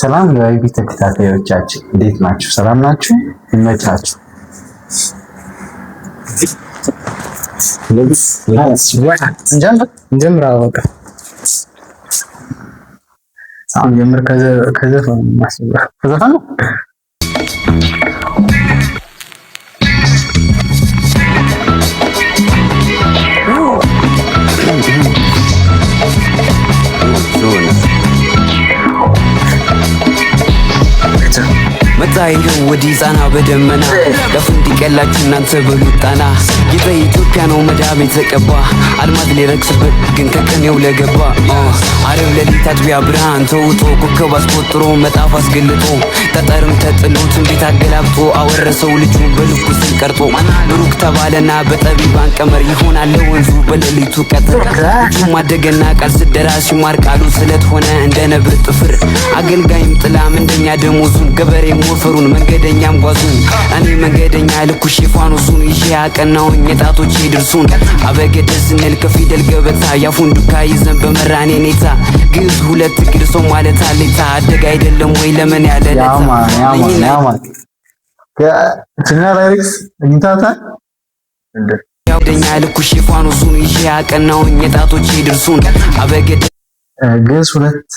ሰላም የዋይቢ ተከታታዮቻችን እንዴት ናችሁ? ሰላም ናችሁ? ይመቻችሁ። እንጀምር። በቃ ጀምር። ከዘፈኑ ከዘፈኑ መጣይሁ ወዲ ጻና በደመና ለፍንድ ይቀላችሁ እናንተ በሉጣና ጌታ ኢትዮጵያ ነው መዳብ የተቀባ አልማዝ ሊረክስበት ግን ከቀኔው ለገባ አረብ ለሊት አጥቢያ ብርሃን ተውጦ ኮከብ አስቆጥሮ መጣፍ አስገልጦ ጠጠርም ተጥሎ ትንቢት አገላብጦ አወረሰው ልጁ በልኩ ስል ቀርጦ ብሩክ ተባለና በጠቢባን ቀመር ይሆናል ወንዙ በሌሊቱ ቀጥር ልጁ ማደገና ቃል ስደራሽ ማር ቃሉ ስለት ሆነ እንደ ነብር ጥፍር አገልጋይም ጥላም እንደኛ ደሞዙን ገበሬ ሞፈሩን መንገደኛም ጓዙን እኔ መንገደኛ ልኩ ሽፋኑሱን ይዤ አቀናውኝ የጣቶቼ ድርሱን አበገደ ስንል ከፊደል ገበታ ያፉን ዱካ ይዘን በመራኔ ኔታ ግዝ ሁለት እግር ሰው ማለት አለታ አደግ አይደለም ወይ ለምን ያለ ጀነራሊክስ እንታታ ያውደኛ ልኩ ሽፋኑሱን ይዤ አቀናውኝ የጣቶቼ ድርሱን አበገደ ግዝ ሁለት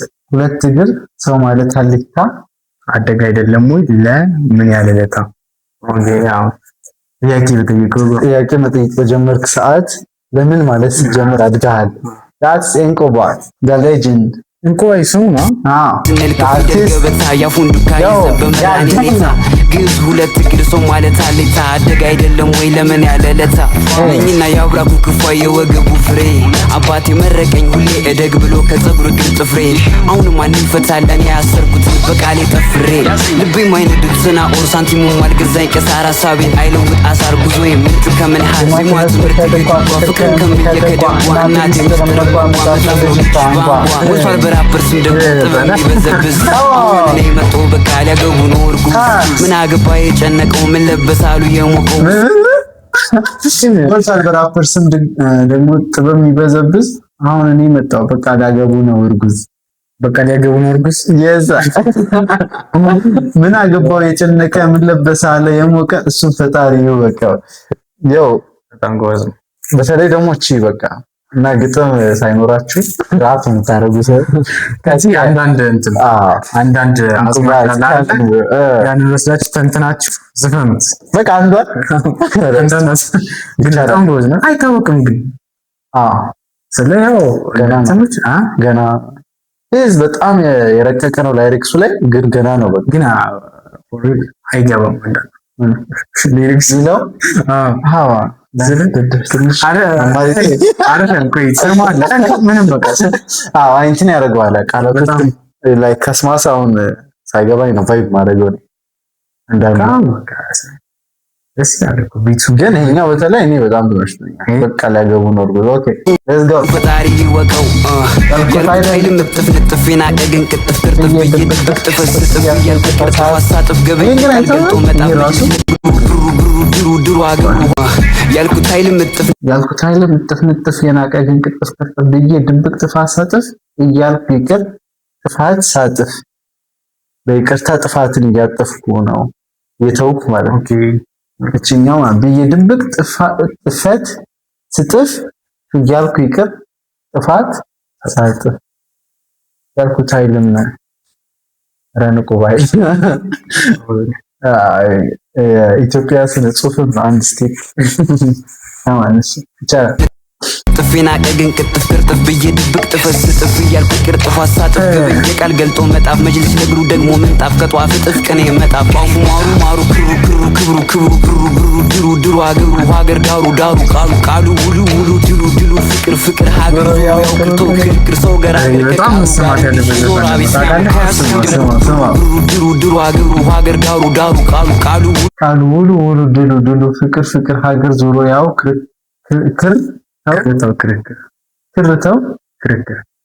እግር ሰው ማለት አለታ አደግ አይደለም ወይ ለምን ያለለታ ጥያቄ መጠየቅ በጀመርክ ሰዓት ለምን ማለት ሲጀምር አድጋሃል። that's እንቆባ the legend እንቆባ ይስሙ ነው ያፉን ዱካ ይዘን በመራኔ ኔታ ግዝ ሁለት እግር ሰው ማለት አለታ አደግ አይደለም ወይ ለምን ያለለታ እኝና ያብራኩ ክፋ የወገቡ ፍሬ አባቴ መረቀኝ ሁሌ እደግ ብሎ ከጸጉር ግን ጥፍሬ አሁን ማን ይፈታለን ያሰርኩት በቃሌ ጠፍሬ ልቤ ማይነድድ ስና ኦር ሳንቲሙ ማልገዛኝ ከሳራ ሳቤን አይለውጥ አሳር ጉዞ የምንጩ ከምን ሐዚም ትምህርት ቤት ፍቅር ከሚየከደዋ እናቴ ምትረባ ወልቷል በራፐር ስም ደግሞ ጥበብ ይበዘብዝ እኔ መጦ በቃ ሊያገቡ ነው እርጉ ምን አገባ የጨነቀው ምን ለበሳሉ የሞቀው ወልቷል በራፐር ስም ደግሞ ጥበብ ይበዘብዝ አሁን እኔ መጣው በቃ ሊያገቡ ነው እርጉዝ በቃ ሊያገቡ ነው እርጉዝ የዛ ምን አገባው የጨነቀ ምን ለበሳለ የሞቀ እሱ ፈጣሪ ነው በቃ ያው በጣም ጎዝ በተለይ ደግሞ እቺ በቃ እና ግጥም ሳይኖራችሁ ራሱ የምታረጉ ሰው ከዚህ አንዳንድ አስማት ያንን ወስዳችሁ ተንትናችሁ ዝፈኑት በቃ አንዷን ግን በጣም ጎዝ ነው አይታወቅም ግን ስለያው ገና በጣም የረቀቀ ነው ላይሪክሱ ላይ ግን ገና ነው በቃ ግን አይገባም ሊሪክስ ነው እንትን ያደርገዋል ቃላቶች ላይ ከስማሳውን ሳይገባኝ ነው ቫይብ ማድረግ ግን ይሄኛው በተለይ እኔ በጣም ተመችቶኛል። በቃ ሊያገቡ ነው እርጉዝ ኦኬ ሌትስ ጎ ፈጣሪ ይወቀው ያልኩታይልም ጥፍ ንጥፌና ቀግን ቅጥፍ ቅርጥፍ ይድብቅ ጥፍስጥፍ ያልኩት አሳጥፍ ገበኝ ገልጦ መጣፍ ድሩ አገሩ ያልኩታይልም ጥፍ ንጥፍ የናቀግን ቅጥፍ ቅርጥፍ ብዬ ድብቅ ጥፋት ሳጥፍ እያልኩ ይቅር ጥፋት ሳጥፍ በይቅርታ ጥፋትን እያጠፍኩ ነው የተውኩ ማለት ኦኬ እቺኛው ብዬ ድብቅ ጥፋት ስጥፍ እያልኩ ይቅር ጥፋት ሳጥፍ ያልኩት አይልም ረንቆ ባይ ኢትዮጵያ ስለ ጽሁፍ አንድ ስቴፕ ታማንስ ብቻ ጥፌና ቀግን ቅጥፍ ቅርጥፍ ብዬ ድብቅ ጥፈስ ጥፍ እያልኩ ይቅር ጥፋት ሳጥፍ ገበኝ የቃል ገልጦ መጣፍ መጅልስ ለግሩ ደግሞ ምንጣፍ ከጧፍ ጥፍ ቅኔ መጣፍ ቋሙ ማሩ ክሩ ድሩ አገሩ ሀገር ዳሩ ቃሉ ውሉ ድሉ ፍቅር ሀገር ያውቅቶ ክርክር ሰው ገራገር በጣም መስማት ያለበት ድሩ አገሩ ሀገር ዳሩ ቃሉ ውሉ ድሉ ፍቅር ሀገር ዞሮ ያው ክርክር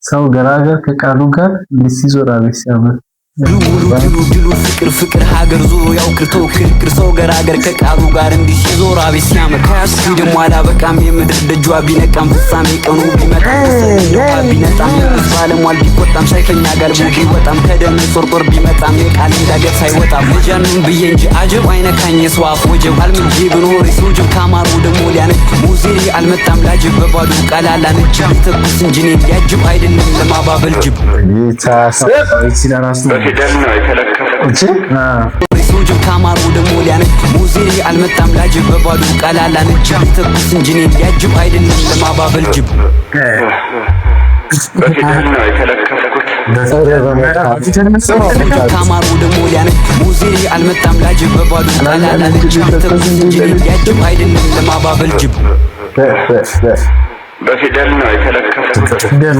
ሰው ገራገር ከቃሉ ጋር ሲዞር አቤት ሲያምር ድሉ ፍቅር ሀገር ዞሮ ያውክርቶ ክርክር ሰው ገራገር ከቃሉ ጋር እንዲህ ሲዞር አቤት ሲያምር ከያስኩ ደግሞ አላበቃም የምድር ደጇ ቢነቃም ፍጻሜ ቀኑ ቢመጣ ቢነጣም የቁስ ባለሟል ቢቆጣም ሳይፈኛ ጋር ቢወጣም ከደም ጦርጦር ቢመጣም የቃል ዳገት ሳይወጣም ልጃንም ብዬ እንጂ አጀብ አይነካኝ የሰው አፍ ወጀብ አልምጄ ብኖር የሰው ጅብ ካማሩ ደግሞ ሊያነጅ ሙዜሪ አልመጣም ላጅብ በባዶ ቃል አላነጅ ተኩስ እንጂ እኔን ሊያጅብ አይደለም ለማባበል ጅብ በፊደል ነው የተለከፍኩት። ጅብ ካማሩ ደግሞ ሊያነጅ ሙዜሪ አልመጣም ላጅብ በባዶ ቃል አላነጅ ተኩስ እንጂ እኔን ሊያጅብ አይደለም ለማባበል ጅብ በፊደል ነው የተለከፍኩት። ካማሩ ደግሞ ሊያነጅ ሙዜሪ አልመጣም ላጅብ በባዶ ቃል አላነጅ ተኩስ እንጂ እኔን ሊያጅብ አይደለም ለማባበል ጅብ በፊደል ነው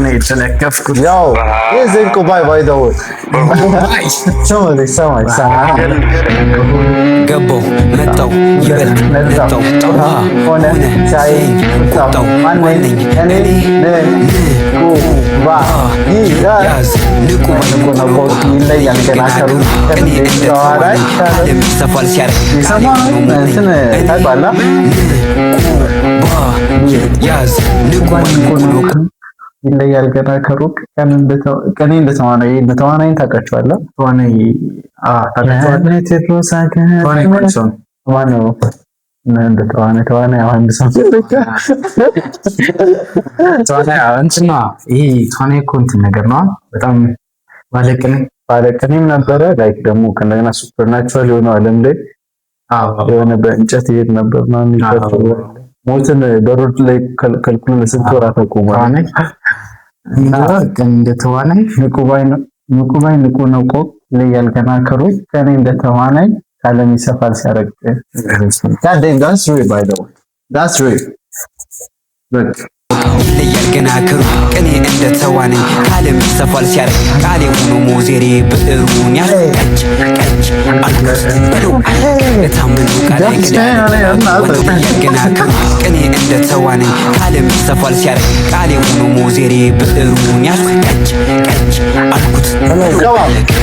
የተለከፍኩት። ያው የዘንቆ ባይ ደው ሰማይ ገባው መጣው ይበልጥ መጣው ጠዋ ሆነ ሳይ ቁጣው ማንነኝ እኔ ባ ያዝ ንቁ ነው ይለያል ገና ከሩ ከደዋራይ ለሚሰፋል ሲያርግ እንትን ታባላ ያዝ ንቁ ነው ይለያል ገና ከሩቅ ቀኔ እንደተዋናይ ታውቃቸዋለህ? ተዋናይ ታውቃቸዋለህ? ቴድሮስ ተዋናይ አሁን ነገር ነው። በጣም ባለቅኔም ነበረ። ላይክ ደግሞ ከእንደገና ሱፐርናቹራል የሆነው ዓለም ላይ የሆነ በእንጨት ይሄድ ነበር ነው የሚባለው። ሞትን በሮድ ላይ ከልክሎ ለስንት ወራት አቆሟል። እና እንደተዋናይ ንቁባይ ንቁ ነው ቆቅ ይለያል ገና ከሩቅ ከኔ እንደተዋናይ ካለም ይሰፋል ሲያረቅ ጋዴም ዳስ ሪ ባይ ዘ ወይ ዳስ ሪ ይለያል ገና ከሩቅ ቀኔ እንደተዋናይ ካለም ይሰፋል ሲያረቅ ቃሌ ሆኖ ሞዜሬ ብዕሩን ያስቀጭ አልኩት በለው የታመኑ ቃል ገና ከሩቅ ቀኔ እንደተዋናይ ካለም ይሰፋል ሲያረቅ ቃሌ ሆኖ ሞዜሬ ብዕሩን ያስቀጭ አልኩት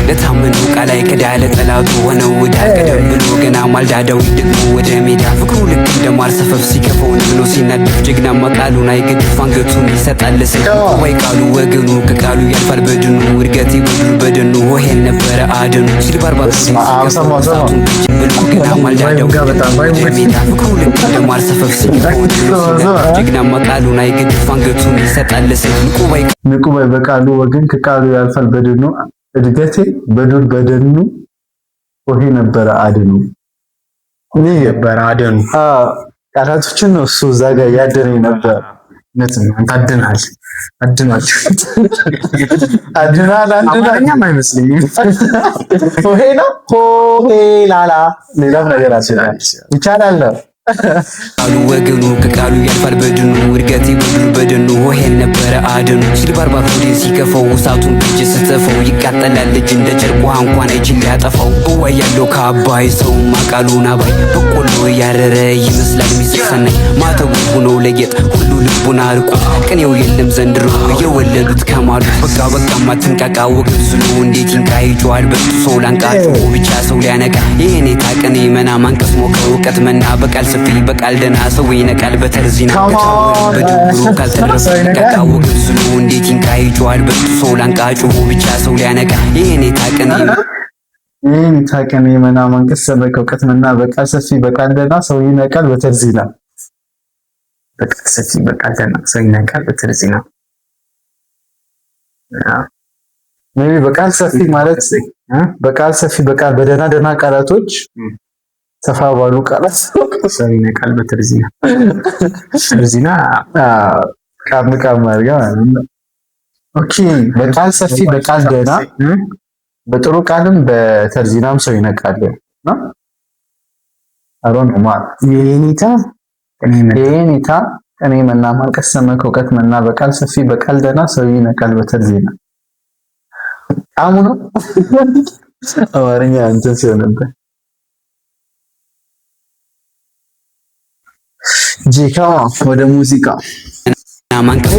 ለታመኑ ቃል አይከዳ ለጠላቱ ሆነው ወዳ ቀደም ብሎ ገና ማልዳ ዳዊት ደግሞ ወደ ሜዳ ፍቅሩ ልክ እንደማር ሰፈፍ ሲከፈው ብሎ ሲናደፍ ጀግና መቃሉን አይገድፍ አንገቱን ይሰጣል ለሰው ወይ ቃሉ ወገኑ ከቃሉ ያልፋል በድኑ እድገት ይበድሉ በደኑ ሆሄል ነበረ አደኑ ሲል ባርባር ሲከፈው ብሎ ገና ማልዳ ዳዊት ወደ ሜዳ ፍቅሩ ልክ እንደማር ሰፈፍ ሲከፈው ጀግና መቃሉን አይገድፍ አንገቱን ይሰጣል ለሰው ንቁ ባይ በቃሉ ወገን ከቃሉ ያልፋል በደኑ እድገቴ በዱር በደኑ ሆሄ ነበረ አድኑ ነበረ አድኑ ቃላቶችን ነው እሱ እዛ ጋር ያደረኝ ነበር። ነጥብ ታድናል አድናኛም አይመስልኝም። ሆሄ ነው ሆሄ ላላ ሌላም ነገር ይቻላል ቃሉ ወገኑ ከቃሉ ያልፋል በድኑ እድገት ይበድሉ በደኑ ሆሄል ነበረ አደኑ ሲል ባርባር ሆዴ ሲከፈው እሳቱን በእጅ ስተፈው ይቃጠላል ልጅ እንደ ጨርቅ ውሃ እንኳን አይችል ሊያጠፋው እዋይ ያለው ከአባይ ሰው ማቃሉን አባይ በቆሎ ያረረ ይመስላል ሚስሰናይ ማተቡ ሆነው ለጌጥ ሁሉ ልቡን አርቆ ቅኔው የለም ዘንድሮ የወለዱት ከማሉ በቃ ማትንቃቃ ወገብ ዝሎ እንዴት ይንቃ ይጮሃል በሱ ሰው ላንቃጩ ብቻ ሰው ሊያነቃ ይሄኔ ታቀኔ መና ማንቀስ ሞከ እውቀት መና በቃል በቃል ደና ሰው ይነቃል በተርዚና በድብሩ ካልተረፈ ካቃው ግብዝሉ እንዴት ይንቃ ይጮሃል በሱ ሰው ላንቃጩ ብቻ ሰው ሊያነቃ ይሄኔ ታቀኔ መና ማንቀስ ሰበከ እውቀት መና በቃል ሰፊ በቃል ደና ሰው ይነቃል በተርዚና በቃል ሰፊ በቃል ደና ሰው ይነቃል በተርዚና ሜቢ በቃል ሰፊ ማለት በቃል ሰፊ በቃል በደና ደና ቃላቶች ሰፋ ባሉ ቃላት ሰው ይነቃል በተርዚና ቃም አድርጋ ኦኬ በቃል ሰፊ በቃል ደና በጥሩ ቃልም በተርዚናም ሰው ይነቃል ነው አሮን ኡማር የኔታ እኔ መና ማልቀስ ሰመከ እውቀት መና በቃል ሰፊ በቃል ደና ሰው ይነቃል በተርዚና ቃሙ ነው አማርኛ እንትን ሲሆን ነበር ጂካ ወደ ሙዚቃ ማንቀፍ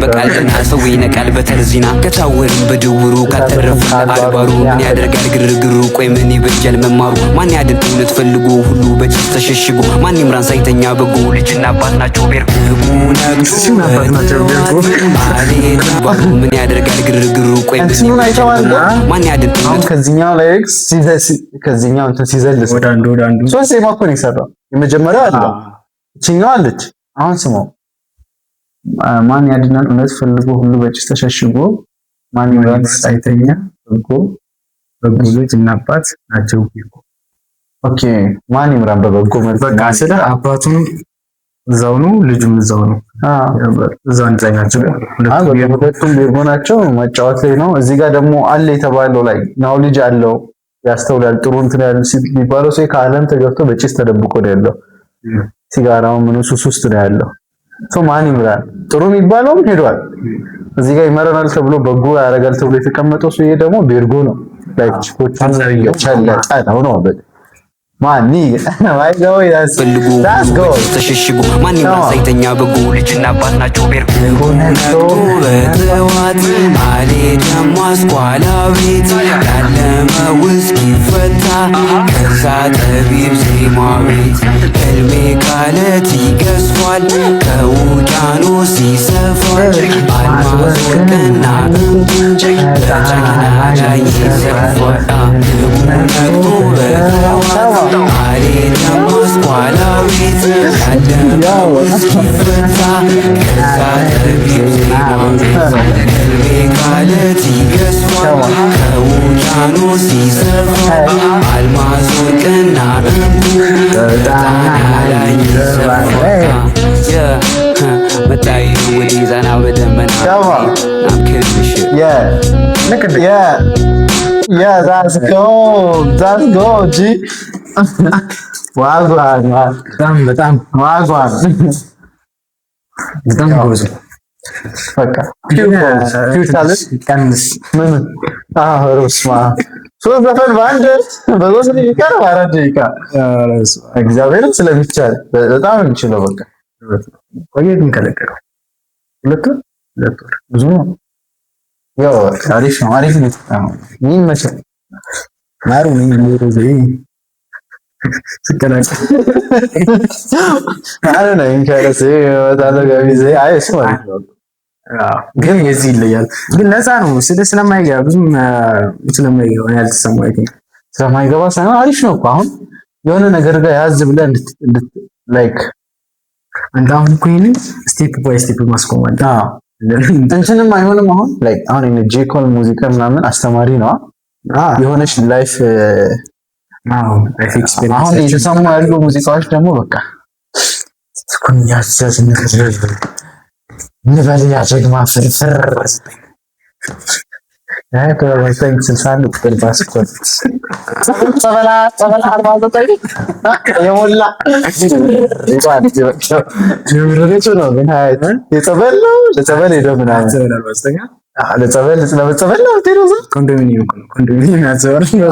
በቃልና ሰው ይነቃል በተርዚና ከታወርን በድውሩ ካልተረፉ አድባሩ ምን ያደርጋል ግርግሩ ቆይ ምን ይበጃል መማሩ ማን ያድን እውነት ፈልጎ ሁሉ በጭስ ተሸሽጎ ማን ይምራን ሳይተኛ በጎ ልጅና አባት ናቸው ቤርኩ ምን ያደርጋል ግርግሩ ቆይ ማን ያድን ከዚህኛው ላይ ከዚህኛው እንትን ሲዘልስ ወደ አንዱ ሶስት የማኮን ይሰራው የመጀመሪያው አለ እቺኛው አለች አሁን ስማው ማን ያድናል እውነት ፈልጎ ሁሉ በጭስ ተሸሽጎ ማን ይምራን ሳይተኛ በጎ ልጅ እና አባት ናቸው ቤርኩ ኦኬ ማን ይምራን በበጎ መልኩ በቃ ስለ አባቱን እዛው ነው ልጁም እዛው ነው እዛው አንጻኛቸው ሁለቱም ቤርጎ ናቸው መጫወት ላይ ነው እዚህ ጋር ደግሞ አለ የተባለው ላይ ናውሌጅ አለው ያስተውላል ጥሩ እንትን ያለው ሲባለው ሰው ከዓለም ተገብቶ በጭስ ተደብቆ ነው ያለው ሲጋራው ምኑ ሱስ ውስጥ ነው ያለው ሰው ማን ይምራል ጥሩ የሚባለውም ሄዷል እዚህ ጋር ይመረናል ተብሎ በጎ ያረጋል ተብሎ የተቀመጠው ሰው ይሄ ደግሞ ቤርጎ ነው ላይክ ቺኮቹን ቸለጠ ነው ማኒ ማይገው ያስፈልጉ ተሸሽጉ ማን ይምራን ሳይተኛ በጎ ልጅና አባት ናቸው ቤርጎ በጠዋት አልሄድም አስኳላ ቤት ያለመው እስኪፈታ ከዛ ጠቢብ ዜማ ቤት ህልሜ ካለት ይገዝፏል ከውቅያኖስ ይሰፋል አልማዝ ወርቅና ዕንቁ በጨቅና ላይ ይሰፋል ነግቶ በጠዋት አልሄድም አስኳላ ቤት ያለመው እስኪፈታ ከዛ ጠቢብ ዜማ ህልሜ ካለት ይገዝፏል ከውቅያኖስ ይሰፋል አልማዝ ወርቅና ዕንቁ በጨቅና ላይ ይሰፋል መጣይ ወዲ ዛና በደመና I'm killing this shit yeah look at yeah that's go G ዋጓን በጣም ዋጓን በጣም ጎዝ በቃ ፊውታልስ ቀንስ ምን ሮስማ ሶስት ዘፈን ባንድ በሶስት ደቂቃ አራት ደቂቃ እግዚአብሔርን ስለሚቻል በጣም እንችለው በቃ ቆየት እንከለከለው ሁለት ወር ብዙ ነው ያው አሪፍ ነው ምን መሰለህ ማሩ ምን ነው ዘይ ስከላጭ አረ እንከለሰ ወታደጋዊ ዘይ አይስ ማለት ነው ግን የዚህ ይለያል ግን ነፃ ነው ስለማይገባ ብዙም ስለማይገባ ያልተሰማው አይተኝ ስለማይገባ ሳይሆን አሪፍ ነው እኮ አሁን የሆነ ነገር ጋር ያዝ ብለህ እንድት ላይክ አንተ አሁን እኮ ይሄንን ስቴፕ ባይ ስቴፕ ማስቆም አለ እንትንም አይሆንም አሁን ላይክ አሁን እኔ ጄኮል ሙዚቃ ምናምን አስተማሪ ነው የሆነች ላይፍ ኤክስፒሪየንስ አሁን እየሰሙ ያሉ ሙዚቃዎች ደግሞ በቃ ስኩኛስ ንበል ያጀግማ ፍርፍር አይ ተወሰን ስልሳን ቁጥር ባስቆት ጸበላ 49 የሞላ ይባል ይወረደች ነው ግን አይ የጸበል ሄዶ ምናምን ጸበል ባስተኛ ለጸበል ነው ተሮዛ ኮንዶሚኒየም ያዘዋል ነው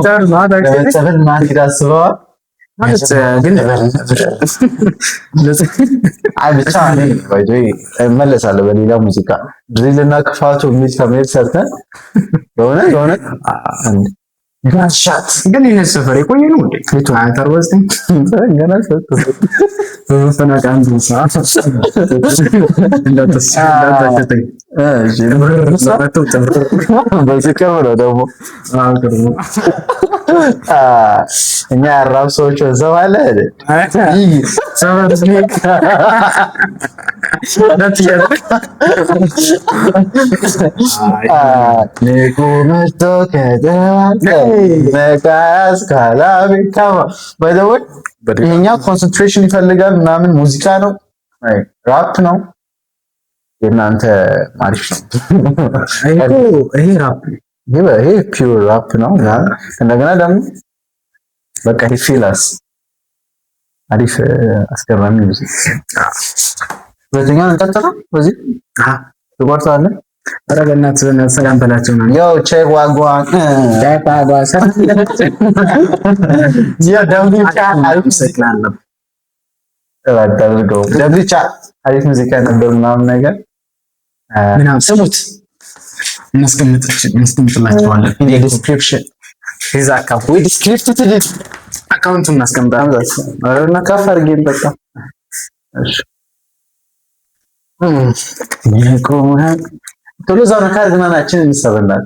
ጸበል ማለት ያስበዋ ግን አይ ብቻ ወይ መለሳለሁ በሌላ ሙዚቃ ድሪልና ክፋቱ የሚል ከመሄድ ሰርተን የሆነ ጋሻት ግን ይሄ ሰፈር የቆየ ነው እንዴ ፊቱ አንተርወስት ገና ሰጥቶ በፈናቃን ሰዓት እንዳተሰጠኝ በዝከው ነው ደግሞ እኛ አራብ ሰዎች ዘው አለ ሰበርስ ኔክ ኔኩ መቶ ከደዋተ መካስ ካላቢካማ ባይዘወይ ይሄኛው ኮንሰንትሬሽን ይፈልጋል ምናምን ሙዚቃ ነው ራፕ ነው የናንተ አሪፍ ነው ይሄ ራፕ ይሄ ፒውር ራፕ ነው እንደገና ደግሞ በቃ ሂፊላስ አሪፍ አስገራሚ ሙዚቃ ሁለተኛውን እንቀጥለው በዚህ ትቆርጣለህ ኧረ በእናትህ ሰላም በላቸው ነው ያው ቼክ ዋጓን ያ ደምቢ ቃል አልሰክላለም አታድርገው። ብቻ አሪፍ ሙዚቃ ነበር ምናምን ነገር ምናምን ስሙት፣ እናስቀምጥላችኋለን ዲስክሪፕሽን ሂዝ አካውንት ወይ ዲስክሪፕሽን አካውንቱን እናስቀምጣለን። አረና ካፍ አድርጌን በቃ እሺ ይሄ ቶሎ ዛሬ ካርድናችን እንሰበላት